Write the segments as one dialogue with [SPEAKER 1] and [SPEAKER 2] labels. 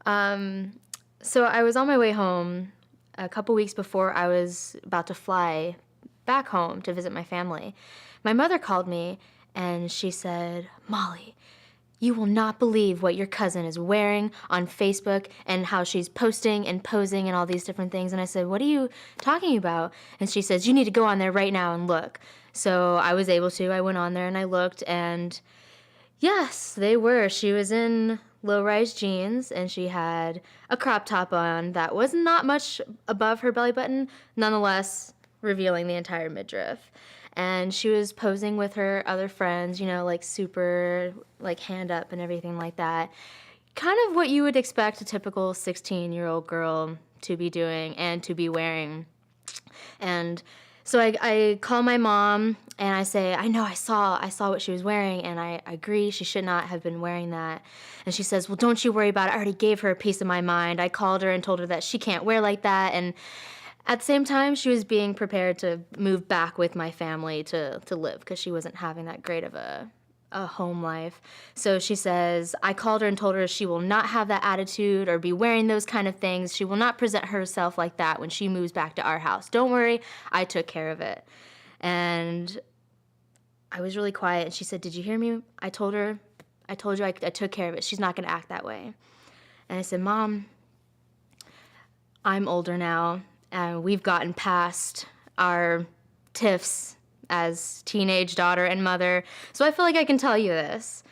[SPEAKER 1] So I was on my way home a couple weeks before I was about to fly back home to visit my family. My mother called me and she said, "Molly, you will not believe what your cousin is wearing on Facebook and how she's posting and posing and all these different things." And I said, "What are you talking about?" And she says, "You need to go on there right now and look." So I was able to. I went on there and I looked, and yes, they were. She was in low-rise jeans and she had a crop top on that was not much above her belly button, nonetheless revealing the entire midriff. And she was posing with her other friends, like super, like hand up and everything like that. Kind of what you would expect a typical 16-year-old girl to be doing and to be wearing. And so I call my mom and I say, "I know, I saw what she was wearing, and I agree she should not have been wearing that." And she says, "Well, don't you worry about it. I already gave her a piece of my mind. I called her and told her that she can't wear like that." And at the same time, she was being prepared to move back with my family to live because she wasn't having that great of a home life. So she says, "I called her and told her she will not have that attitude or be wearing those kind of things. She will not present herself like that when she moves back to our house. Don't worry, I took care of it." And I was really quiet, and she said, "Did you hear me? I told you I took care of it. She's not going to act that way." And I said, "Mom, I'm older now, and we've gotten past our tiffs as teenage daughter and mother, so I feel like I can tell you this.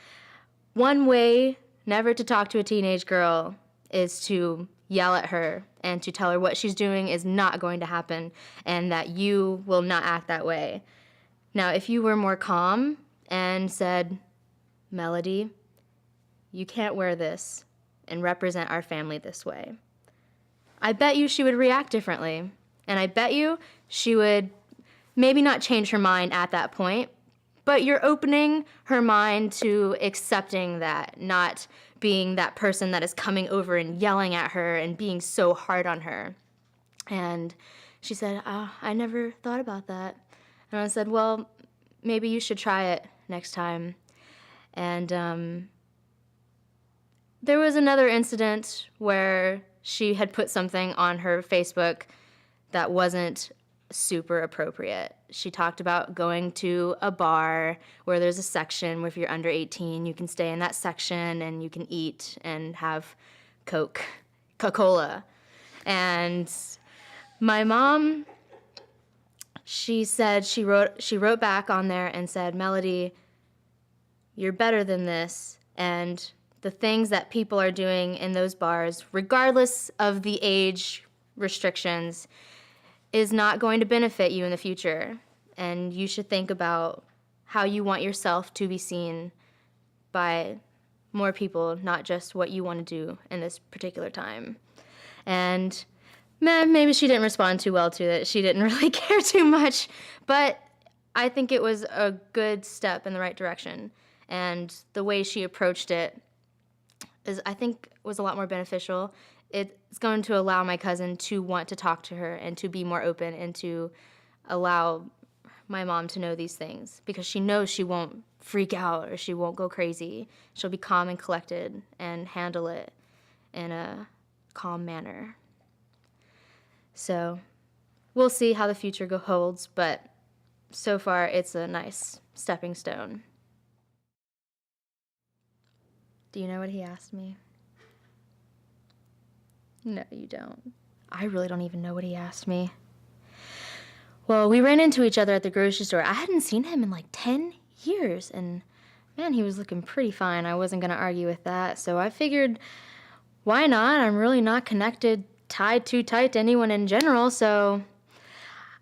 [SPEAKER 1] One way never to talk to a teenage girl is to yell at her and to tell her what she's doing is not going to happen and that you will not act that way. Now, if you were more calm and said, 'Melody, you can't wear this and represent our family this way,' I bet you she would react differently. And I bet you she would maybe not change her mind at that point, but you're opening her mind to accepting that, not being that person that is coming over and yelling at her and being so hard on her." And she said, "Oh, I never thought about that." And I said, "Well, maybe you should try it next time." And there was another incident where she had put something on her Facebook that wasn't super appropriate. She talked about going to a bar where there's a section where if you're under 18, you can stay in that section and you can eat and have Coca-Cola. And my mom, she said she wrote back on there and said, "Melody, you're better than this, and the things that people are doing in those bars, regardless of the age restrictions, is not going to benefit you in the future. And you should think about how you want yourself to be seen by more people, not just what you want to do in this particular time." And maybe she didn't respond too well to it. She didn't really care too much, but I think it was a good step in the right direction. And the way she approached it I think was a lot more beneficial. It's going to allow my cousin to want to talk to her and to be more open and to allow my mom to know these things because she knows she won't freak out or she won't go crazy. She'll be calm and collected and handle it in a calm manner. So we'll see how the future holds, but so far it's a nice stepping stone. Do you know what he asked me? No, you don't. I really don't even know what he asked me. Well, we ran into each other at the grocery store. I hadn't seen him in like 10 years, and man, he was looking pretty fine. I wasn't going to argue with that, so I figured, why not? I'm really not tied too tight to anyone in general, so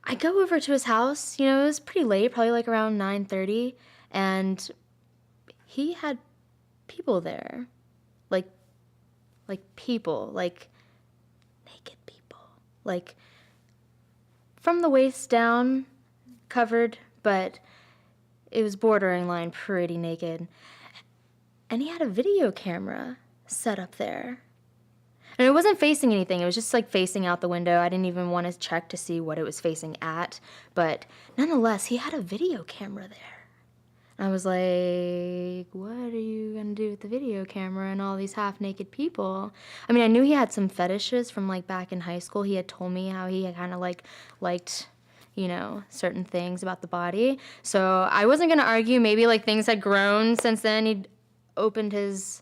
[SPEAKER 1] I go over to his house. It was pretty late, probably like around 9:30, and he had people there. Like people, like naked people. Like from the waist down, covered, but it was bordering pretty naked. And he had a video camera set up there. And it wasn't facing anything. It was just like facing out the window. I didn't even want to check to see what it was facing at. But nonetheless, he had a video camera there. And I was like, what are you going to do with the video camera and all these half-naked people? I mean, I knew he had some fetishes from like back in high school. He had told me how he had kind of like liked, certain things about the body. So I wasn't going to argue. Maybe like things had grown since then. He'd opened his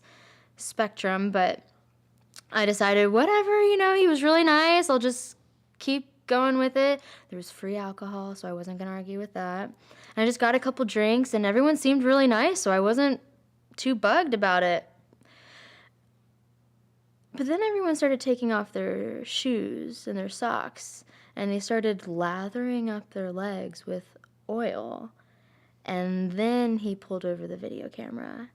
[SPEAKER 1] spectrum, but I decided, whatever, he was really nice. I'll just keep going with it. There was free alcohol, so I wasn't going to argue with that. And I just got a couple drinks, and everyone seemed really nice, so I wasn't too bugged about it. But then everyone started taking off their shoes and their socks, and they started lathering up their legs with oil. And then he pulled over the video camera,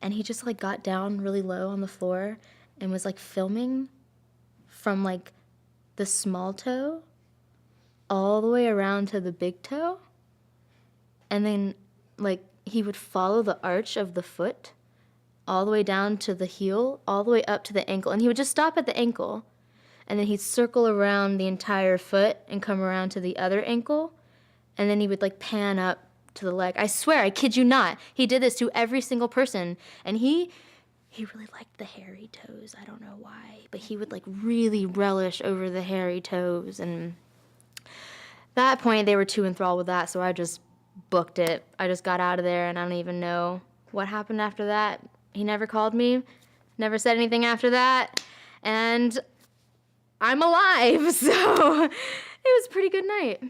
[SPEAKER 1] and he just like got down really low on the floor and was like filming from like the small toe all the way around to the big toe. And then like he would follow the arch of the foot all the way down to the heel, all the way up to the ankle. And he would just stop at the ankle, and then he'd circle around the entire foot and come around to the other ankle. And then he would like pan up to the leg. I swear, I kid you not. He did this to every single person. And he really liked the hairy toes. I don't know why, but he would like really relish over the hairy toes. And at that point, they were too enthralled with that, so I just booked it. I just got out of there, and I don't even know what happened after that. He never called me, never said anything after that, and I'm alive, so it was a pretty good night.